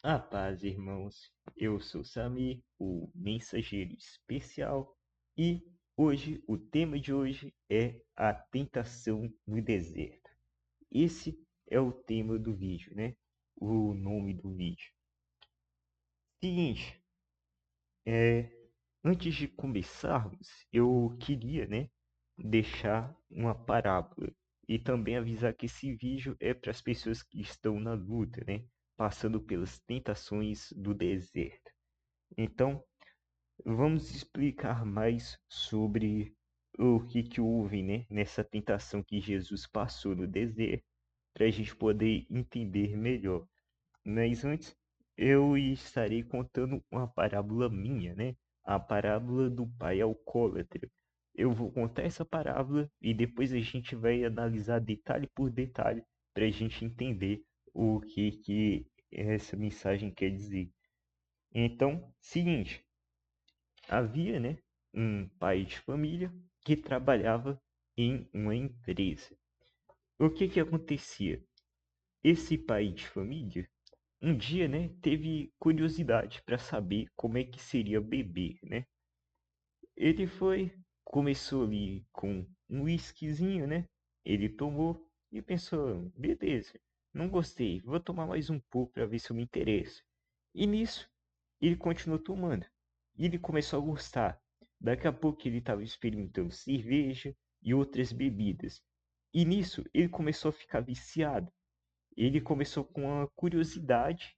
A paz, irmãos. Eu sou Sami, o mensageiro especial, e hoje o tema de hoje é a tentação no deserto. Esse é o tema do vídeo, né? O nome do vídeo. Seguinte, é, antes de começarmos, eu queria, né, deixar uma parábola e também avisar que esse vídeo é para as pessoas que estão na luta, né, passando pelas tentações do deserto. Então, vamos explicar mais sobre o que houve, né, nessa tentação que Jesus passou no deserto, para a gente poder entender melhor. Mas antes, eu estarei contando uma parábola minha, né? A parábola do pai alcoólatra. Eu vou contar essa parábola e depois a gente vai analisar detalhe por detalhe para a gente entender o que essa mensagem quer dizer. Então, seguinte, havia, né, um pai de família que trabalhava em uma empresa. O que acontecia? Esse pai de família um dia, né, teve curiosidade para saber como é que seria beber, né? Ele foi, começou ali com um whiskyzinho, né? Ele tomou e pensou, beleza, não gostei, vou tomar mais um pouco para ver se eu me interesso. E nisso, ele continuou tomando. E ele começou a gostar. Daqui a pouco ele estava experimentando cerveja e outras bebidas. E nisso, ele começou a ficar viciado. Ele começou com a curiosidade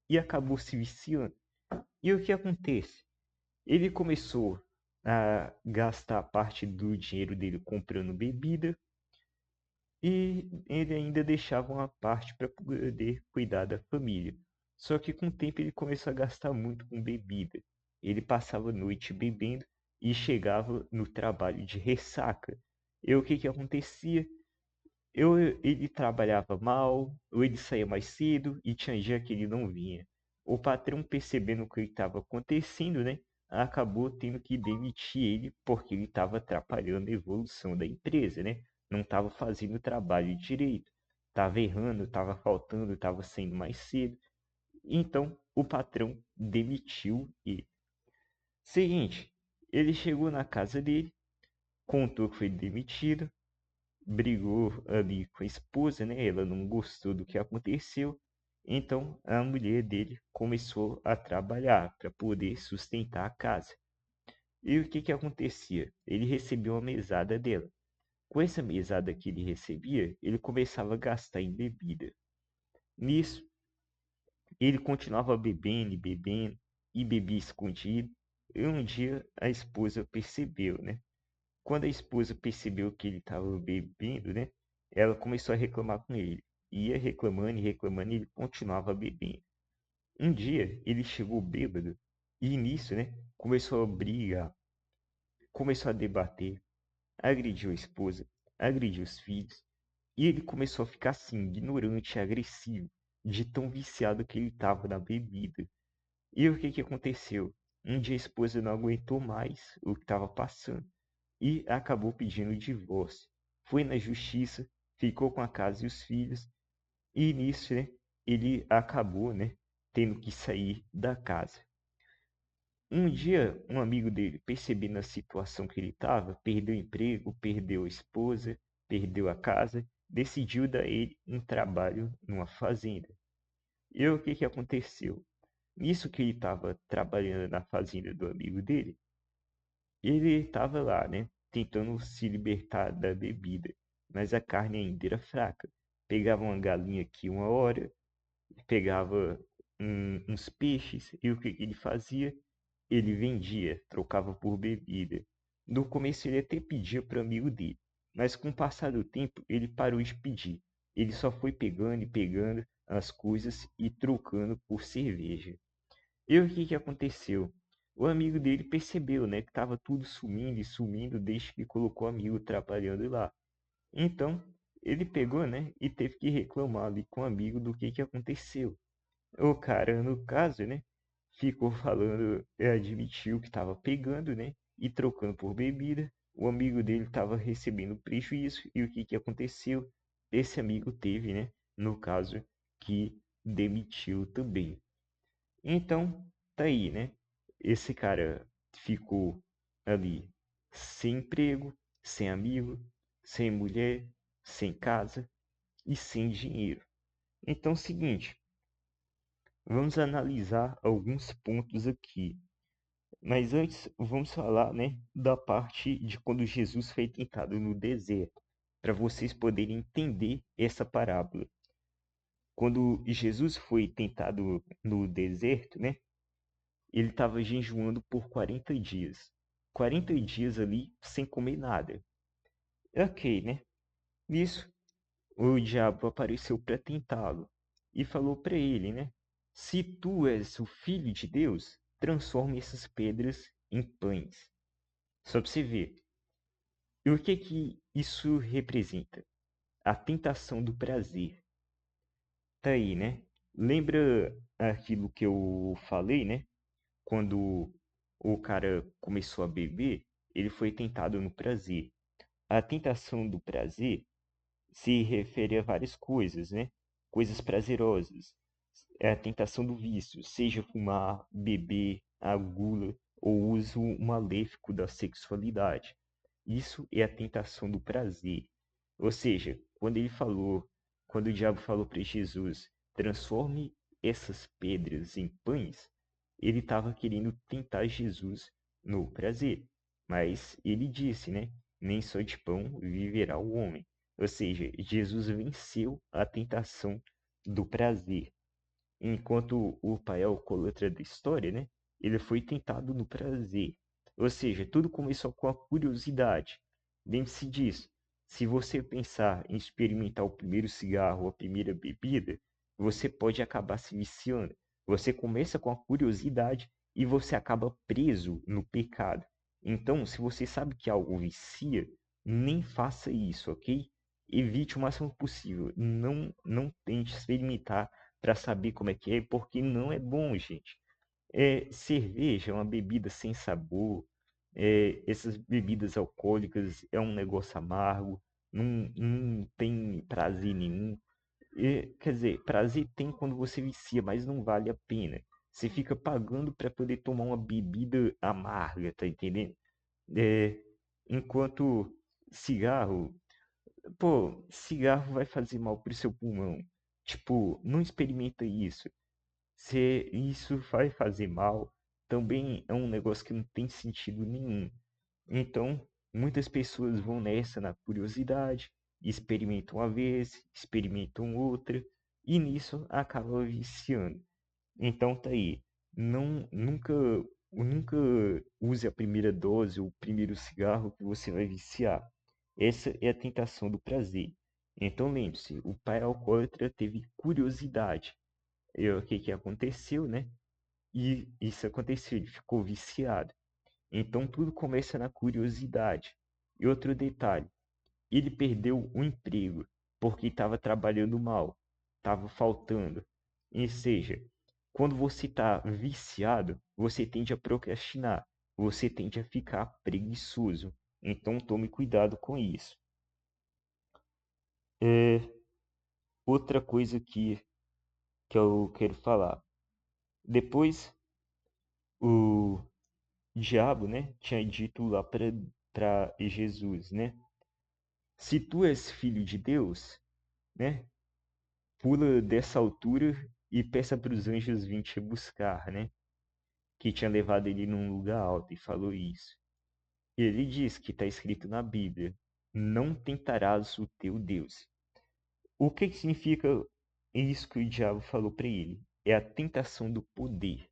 e acabou se viciando. E o que acontece? Ele começou a gastar parte do dinheiro dele comprando bebida e ele ainda deixava uma parte para poder cuidar da família. Só que com o tempo ele começou a gastar muito com bebida. Ele passava a noite bebendo e chegava no trabalho de ressaca. E o que acontecia? Ele trabalhava mal, ou ele saía mais cedo e tinha dia que ele não vinha. O patrão, percebendo o que estava acontecendo, né, acabou tendo que demitir ele porque ele estava atrapalhando a evolução da empresa, né? Não estava fazendo o trabalho direito, estava errando, estava faltando, estava saindo mais cedo. Então, o patrão demitiu ele. Seguinte, ele chegou na casa dele, contou que foi demitido, brigou ali com a esposa, né? Ela não gostou do que aconteceu. Então a mulher dele começou a trabalhar para poder sustentar a casa. E o que acontecia? Ele recebeu uma mesada dela. Com essa mesada que ele recebia, ele começava a gastar em bebida. Nisso, ele continuava bebendo e bebendo e bebia escondido. E um dia a esposa percebeu, né? Quando a esposa percebeu que ele estava bebendo, né? Ela começou a reclamar com ele. Ia reclamando e reclamando e ele continuava bebendo. Um dia ele chegou bêbado e nisso, né? Começou a brigar, começou a debater, agrediu a esposa, agrediu os filhos. E ele começou a ficar assim, ignorante, agressivo, de tão viciado que ele estava na bebida. E o que aconteceu? Um dia a esposa não aguentou mais o que estava passando e acabou pedindo o divórcio. Foi na justiça, ficou com a casa e os filhos, e nisso, né, ele acabou, né, tendo que sair da casa. Um dia, um amigo dele, percebendo a situação que ele estava, perdeu o emprego, perdeu a esposa, perdeu a casa, decidiu dar ele um trabalho numa fazenda. E o que aconteceu? Nisso que ele estava trabalhando na fazenda do amigo dele, ele estava lá, né, tentando se libertar da bebida, mas a carne ainda era fraca. Pegava uma galinha aqui uma hora, pegava uns peixes, e o que ele fazia? Ele vendia, trocava por bebida. No começo ele até pedia para o amigo dele, mas com o passar do tempo ele parou de pedir. Ele só foi pegando e pegando as coisas e trocando por cerveja. E o que aconteceu? O amigo dele percebeu, né, que estava tudo sumindo e sumindo desde que colocou o amigo trabalhando lá. Então, ele pegou, né, e teve que reclamar ali com o amigo do que aconteceu. O cara, no caso, né, ficou falando, admitiu que estava pegando, né, e trocando por bebida. O amigo dele estava recebendo prejuízo e o que aconteceu? Esse amigo teve, né, no caso, que demitiu também. Então, tá aí, né? Esse cara ficou ali sem emprego, sem amigo, sem mulher, sem casa e sem dinheiro. Então, é o seguinte, vamos analisar alguns pontos aqui. Mas antes, vamos falar, né, da parte de quando Jesus foi tentado no deserto, para vocês poderem entender essa parábola. Quando Jesus foi tentado no deserto, né, ele estava jejuando por 40 dias. 40 dias ali sem comer nada. Ok, né? Nisso, o diabo apareceu para tentá-lo e falou para ele, né? Se tu és o filho de Deus, transforme essas pedras em pães. Só para você ver. E o que que isso representa? A tentação do prazer. Tá aí, né? Lembra aquilo que eu falei, né? Quando o cara começou a beber, ele foi tentado no prazer. A tentação do prazer se refere a várias coisas, né? Coisas prazerosas. É a tentação do vício, seja fumar, beber, a gula ou o uso maléfico da sexualidade. Isso é a tentação do prazer. Ou seja, quando o diabo falou para Jesus, transforme essas pedras em pães, ele estava querendo tentar Jesus no prazer. Mas ele disse, né? Nem só de pão viverá o homem. Ou seja, Jesus venceu a tentação do prazer. Enquanto o pai é alcoólatra da história, né? Ele foi tentado no prazer. Ou seja, tudo começou com a curiosidade. Lembre-se disso. Se você pensar em experimentar o primeiro cigarro ou a primeira bebida, você pode acabar se viciando. Você começa com a curiosidade e você acaba preso no pecado. Então, se você sabe que algo vicia, nem faça isso, ok? Evite o máximo possível. Não tente experimentar para saber como é que é, porque não é bom, gente. Cerveja é uma bebida sem sabor, essas bebidas alcoólicas é um negócio amargo, não tem prazer nenhum. Quer dizer, prazer tem quando você vicia, mas não vale a pena. Você fica pagando para poder tomar uma bebida amarga, tá entendendo? É, enquanto cigarro, pô, cigarro vai fazer mal pro seu pulmão. Tipo, não experimenta isso. Se isso vai fazer mal, também é um negócio que não tem sentido nenhum. Então, muitas pessoas vão nessa na curiosidade, experimentam uma vez, experimentam outra, e nisso acaba viciando. Então tá aí. Nunca use a primeira dose ou o primeiro cigarro que você vai viciar. Essa é a tentação do prazer. Então lembre-se, o pai alcoólatra teve curiosidade. E o que que aconteceu, né? E isso aconteceu, ele ficou viciado. Então tudo começa na curiosidade. E outro detalhe, ele perdeu o emprego porque estava trabalhando mal, estava faltando. Ou seja, quando você está viciado, você tende a procrastinar, você tende a ficar preguiçoso. Então tome cuidado com isso. É, outra coisa que eu quero falar. Depois, o diabo, né, tinha dito lá para Jesus, né? Se tu és filho de Deus, né, pula dessa altura e peça para os anjos vir te buscar, né? Que tinha levado ele num lugar alto e falou isso. Ele diz que está escrito na Bíblia: não tentarás o teu Deus. O que que significa isso que o diabo falou para ele? É a tentação do poder.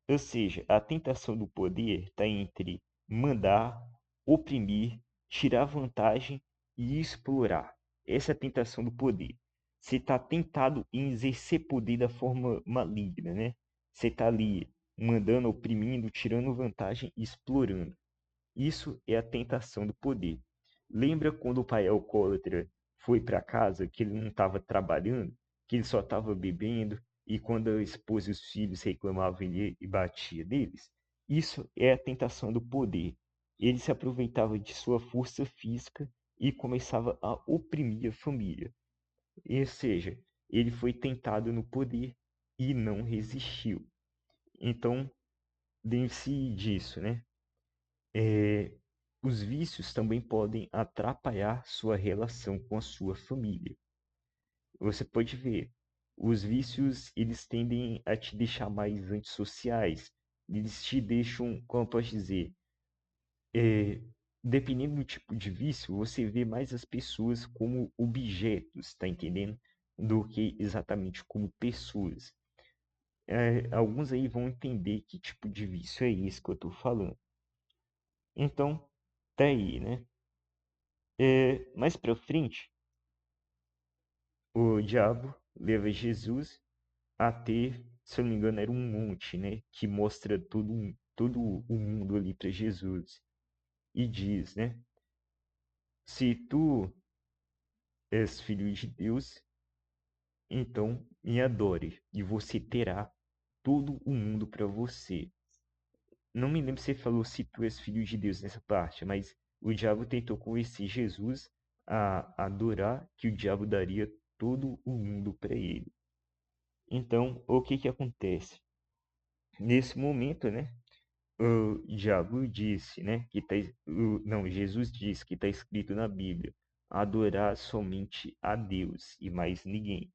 Ou seja, a tentação do poder está entre mandar, oprimir, tirar vantagem e explorar. Essa é a tentação do poder. Você está tentado em exercer poder da forma maligna, né? Você está ali mandando, oprimindo, tirando vantagem e explorando. Isso é a tentação do poder. Lembra quando o pai alcoólatra foi para casa, que ele não estava trabalhando, que ele só estava bebendo, e quando a esposa e os filhos reclamavam ele e batia neles? Isso é a tentação do poder. Ele se aproveitava de sua força física e começava a oprimir a família. Ou seja, ele foi tentado no poder e não resistiu. Então, lembre-se disso, né? É, os vícios também podem atrapalhar sua relação com a sua família. Você pode ver, os vícios, eles tendem a te deixar mais antissociais. Eles te deixam, como eu posso dizer, é, dependendo do tipo de vício, você vê mais as pessoas como objetos, tá entendendo? Do que exatamente como pessoas. Alguns aí vão entender que tipo de vício é esse que eu tô falando. Então, tá aí, né? Mais pra frente, o diabo leva Jesus a ter, se eu não me engano, era um monte, né? Que mostra todo o mundo ali para Jesus. E diz, né? Se tu és filho de Deus, então me adore, e você terá todo o mundo para você. Não me lembro se ele falou se tu és filho de Deus nessa parte, mas o diabo tentou convencer Jesus a adorar, que o diabo daria todo o mundo para ele. Então, o que que acontece? Nesse momento, né, o diabo disse, né, não, Jesus disse que está escrito na Bíblia, adorar somente a Deus e mais ninguém.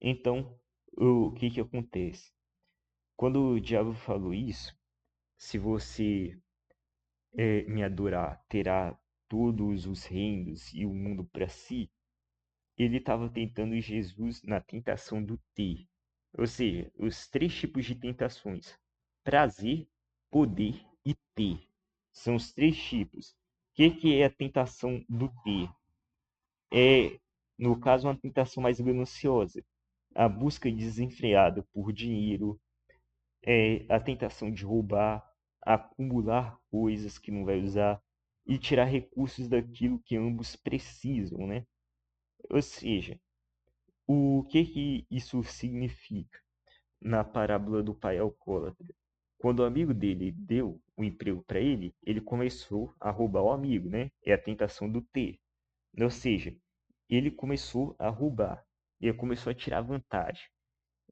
Então, o que que acontece? Quando o diabo falou isso, se você me adorar, terá todos os reinos e o mundo para si, ele estava tentando Jesus na tentação do ter. Ou seja, os três tipos de tentações: prazer, poder e ter. São os três tipos. O que é a tentação do ter? É, no caso, uma tentação mais gananciosa. A busca desenfreada por dinheiro, a tentação de roubar, acumular coisas que não vai usar e tirar recursos daquilo que ambos precisam, né? Ou seja, o que que isso significa na parábola do pai alcoólatra? Quando o amigo dele deu o emprego para ele, ele começou a roubar o amigo, né? É a tentação do ter. Ou seja, ele começou a roubar, ele começou a tirar vantagem.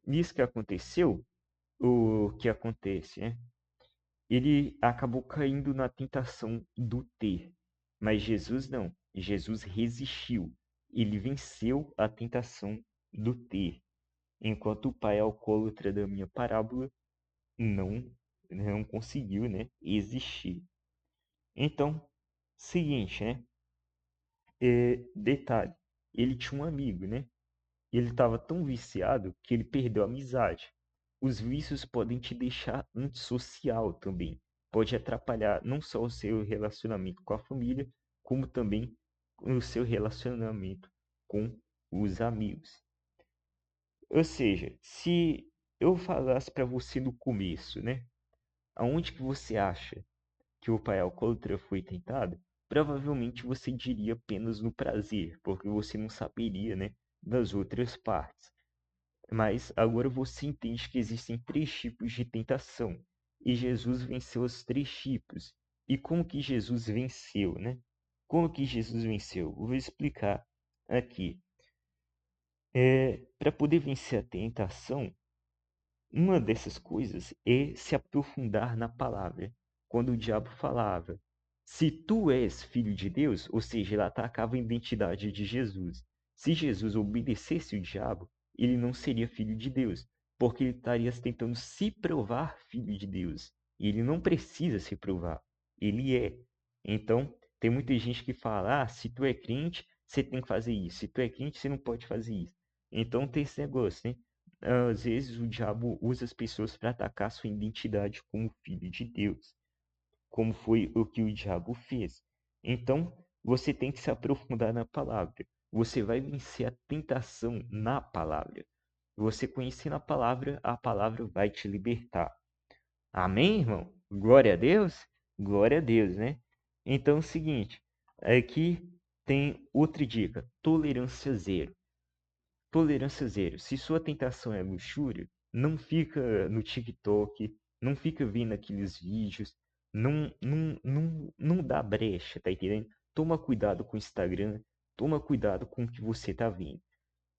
Nisso que aconteceu, o que acontece, né? Ele acabou caindo na tentação do ter. Mas Jesus não. Jesus resistiu. Ele venceu a tentação do ter. Enquanto o pai alcoólatra da minha parábola não, não conseguiu, né, existir. Então, seguinte, né? Detalhe, ele tinha um amigo, né? Ele estava tão viciado que ele perdeu a amizade. Os vícios podem te deixar antissocial também. Pode atrapalhar não só o seu relacionamento com a família, como também o seu relacionamento com os amigos. Ou seja, se eu falasse para você no começo, né, aonde que você acha que o pai alcoólatra foi tentado, provavelmente você diria apenas no prazer, porque você não saberia, né, das outras partes. Mas agora você entende que existem três tipos de tentação, e Jesus venceu os três tipos. E como que Jesus venceu, né? Como que Jesus venceu? Eu vou explicar aqui. Para poder vencer a tentação, uma dessas coisas é se aprofundar na palavra. Quando o diabo falava, se tu és filho de Deus, ou seja, ele atacava a identidade de Jesus. Se Jesus obedecesse o diabo, ele não seria filho de Deus, porque ele estaria tentando se provar filho de Deus. E ele não precisa se provar, ele é. Então, tem muita gente que fala, se tu é crente, você tem que fazer isso. Se tu é crente, você não pode fazer isso. Então tem esse negócio, né? Às vezes o diabo usa as pessoas para atacar sua identidade como filho de Deus, como foi o que o diabo fez. Então, você tem que se aprofundar na palavra. Você vai vencer a tentação na palavra. Você conhecendo a palavra vai te libertar. Amém, irmão? Glória a Deus? Glória a Deus, né? Então é o seguinte, aqui tem outra dica, tolerância zero. Tolerância zero. Se sua tentação é luxúria, não fica no TikTok, não fica vendo aqueles vídeos, não dá brecha, tá entendendo? Toma cuidado com o Instagram, toma cuidado com o que você tá vendo.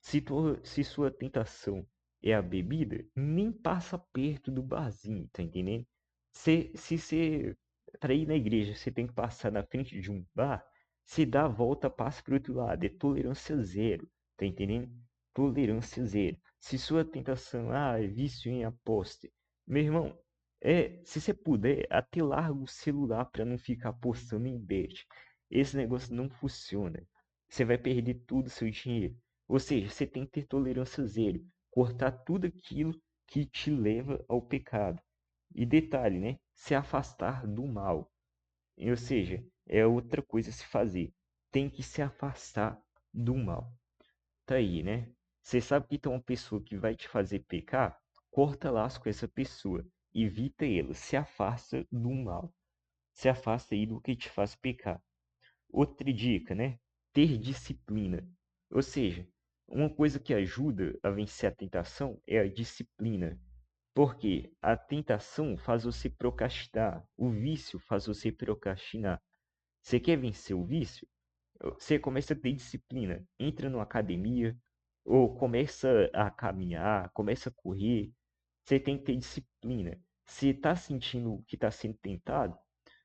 Se sua tentação é a bebida, nem passa perto do barzinho, tá entendendo? Se você, para ir na igreja, você tem que passar na frente de um bar, se dá a volta, passa pro outro lado, é tolerância zero, tá entendendo? Tolerância zero. Se sua tentação, é vício em aposta, meu irmão, se você puder, até larga o celular para não ficar apostando em bet. Esse negócio não funciona. Você vai perder todo o seu dinheiro. Ou seja, você tem que ter tolerância zero, cortar tudo aquilo que te leva ao pecado. E detalhe, né? Se afastar do mal. Ou seja, é outra coisa a se fazer. Tem que se afastar do mal. Tá aí, né? Você sabe que tem uma pessoa que vai te fazer pecar? Corta laço com essa pessoa. Evita ela. Se afasta do mal. Se afasta aí do que te faz pecar. Outra dica, né? Ter disciplina. Ou seja, uma coisa que ajuda a vencer a tentação é a disciplina. Porque a tentação faz você procrastinar, o vício faz você procrastinar. Você quer vencer o vício? Você começa a ter disciplina. Entra numa academia, ou começa a caminhar, começa a correr. Você tem que ter disciplina. Se está sentindo que está sendo tentado,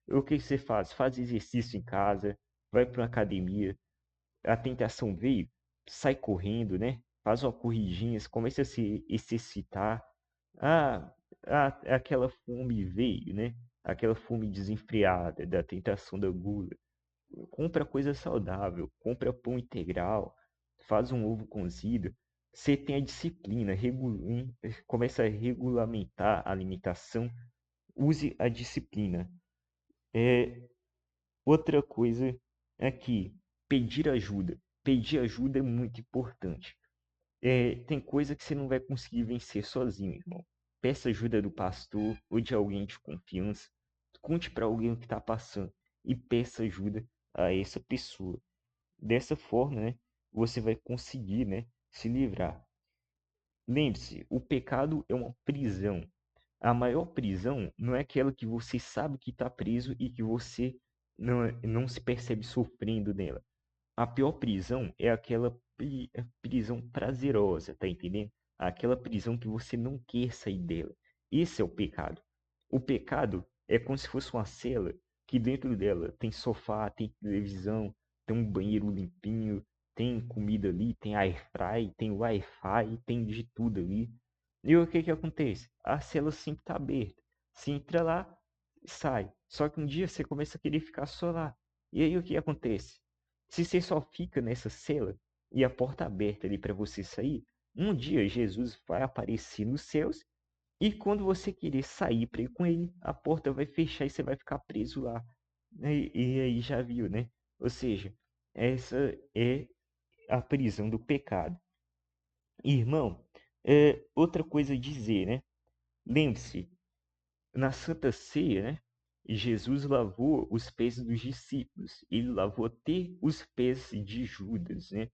o que você faz? Faz exercício em casa, vai para uma academia. A tentação veio, sai correndo, né? Faz uma corridinha, você começa a se exercitar. Ah, aquela fome veio, né? Aquela fome desenfreada da tentação da gula. Compra coisa saudável, compra pão integral, faz um ovo cozido. Você tem a disciplina, começa a regulamentar a alimentação, use a disciplina. É, outra coisa é que pedir ajuda. Pedir ajuda é muito importante. Tem coisa que você não vai conseguir vencer sozinho, irmão. Peça ajuda do pastor ou de alguém de confiança. Conte para alguém o que está passando e peça ajuda a essa pessoa. Dessa forma, né, você vai conseguir, né, se livrar. Lembre-se, o pecado é uma prisão. A maior prisão não é aquela que você sabe que está preso e que você não se percebe sofrendo nela. A pior prisão é aquela prisão prazerosa, tá entendendo? Aquela prisão que você não quer sair dela. Esse é o pecado. O pecado é como se fosse uma cela que dentro dela tem sofá, tem televisão, tem um banheiro limpinho, tem comida ali, tem airfry, tem wi-fi, tem de tudo ali. E o que que acontece? A cela sempre está aberta. Você entra lá, sai. Só que um dia você começa a querer ficar só lá. E aí o que acontece? Se você só fica nessa cela e a porta aberta ali para você sair, um dia Jesus vai aparecer nos céus e quando você querer sair para ir com ele, a porta vai fechar e você vai ficar preso lá. E aí já viu, né? Ou seja, essa é a prisão do pecado. Irmão, outra coisa a dizer, né? Lembre-se, na Santa Ceia, né? Jesus lavou os pés dos discípulos. Ele lavou até os pés de Judas, né?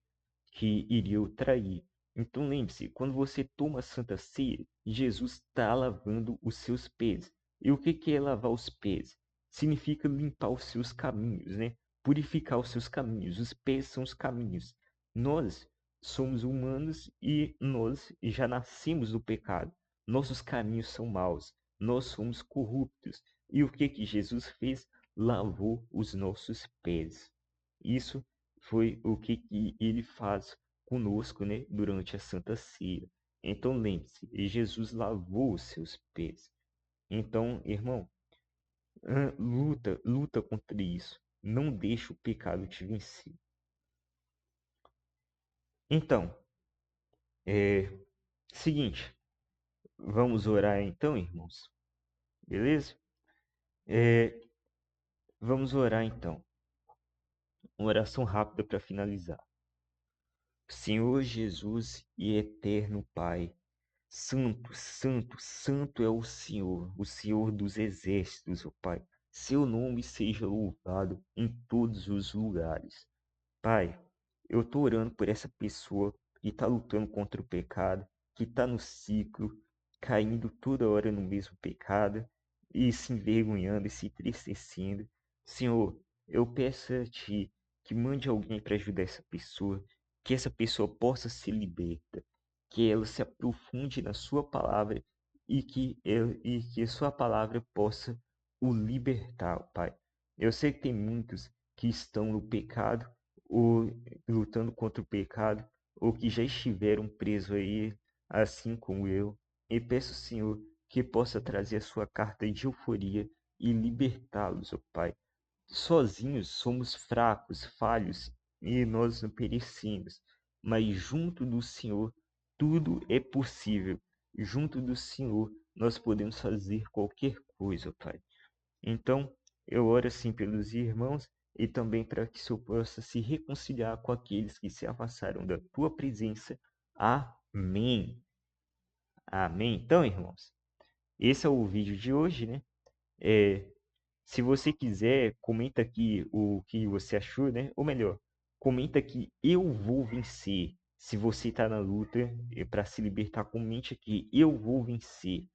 Que iria o trair. Então lembre-se, quando você toma a Santa Ceia, Jesus está lavando os seus pés. E o que é lavar os pés? Significa limpar os seus caminhos, né? Purificar os seus caminhos. Os pés são os caminhos. Nós somos humanos e nós já nascemos do pecado. Nossos caminhos são maus. Nós somos corruptos. E o que Jesus fez? Lavou os nossos pés. Isso foi o que ele faz conosco, né, durante a Santa Ceia. Então lembre-se, Jesus lavou os seus pés. Então, irmão, luta contra isso. Não deixe o pecado te vencer. Então, é seguinte, vamos orar então, irmãos. Beleza? É, vamos orar então. Uma oração rápida para finalizar. Senhor Jesus e eterno Pai, santo, santo, santo é o Senhor dos exércitos, ó Pai. Seu nome seja louvado em todos os lugares. Pai, eu estou orando por essa pessoa que está lutando contra o pecado, que está no ciclo, caindo toda hora no mesmo pecado e se envergonhando e se entristecendo. Senhor, eu peço a Ti que mande alguém para ajudar essa pessoa, que essa pessoa possa ser liberta, que ela se aprofunde na sua palavra e que a sua palavra possa o libertar, Pai. Eu sei que tem muitos que estão no pecado, ou lutando contra o pecado, ou que já estiveram presos aí, assim como eu. E peço, Senhor, que possa trazer a sua carta de euforia e libertá-los, ó Pai. Sozinhos somos fracos, falhos e nós não perecemos, mas junto do Senhor tudo é possível. Junto do Senhor nós podemos fazer qualquer coisa, Pai. Então, eu oro assim pelos irmãos e também para que o Senhor possa se reconciliar com aqueles que se afastaram da tua presença. Amém. Amém. Então, irmãos, esse é o vídeo de hoje, né? É, Se você quiser, comenta aqui o que você achou, né? Ou melhor, comenta aqui, eu vou vencer. Se você está na luta para se libertar, comente aqui, eu vou vencer.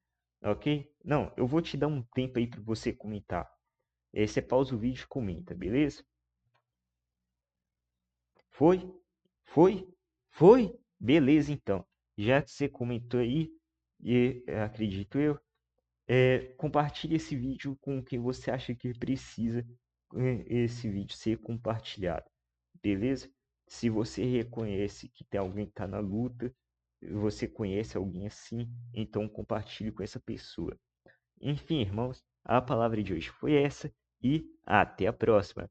Ok? Não, eu vou te dar um tempo aí para você comentar. Aí você pausa o vídeo e comenta, beleza? Foi? Foi? Foi? Beleza, então. Já que você comentou aí, e acredito eu, compartilhe esse vídeo com quem você acha que precisa esse vídeo ser compartilhado, beleza? Se você reconhece que tem alguém que está na luta, você conhece alguém assim, então compartilhe com essa pessoa. Enfim, irmãos, a palavra de hoje foi essa e até a próxima.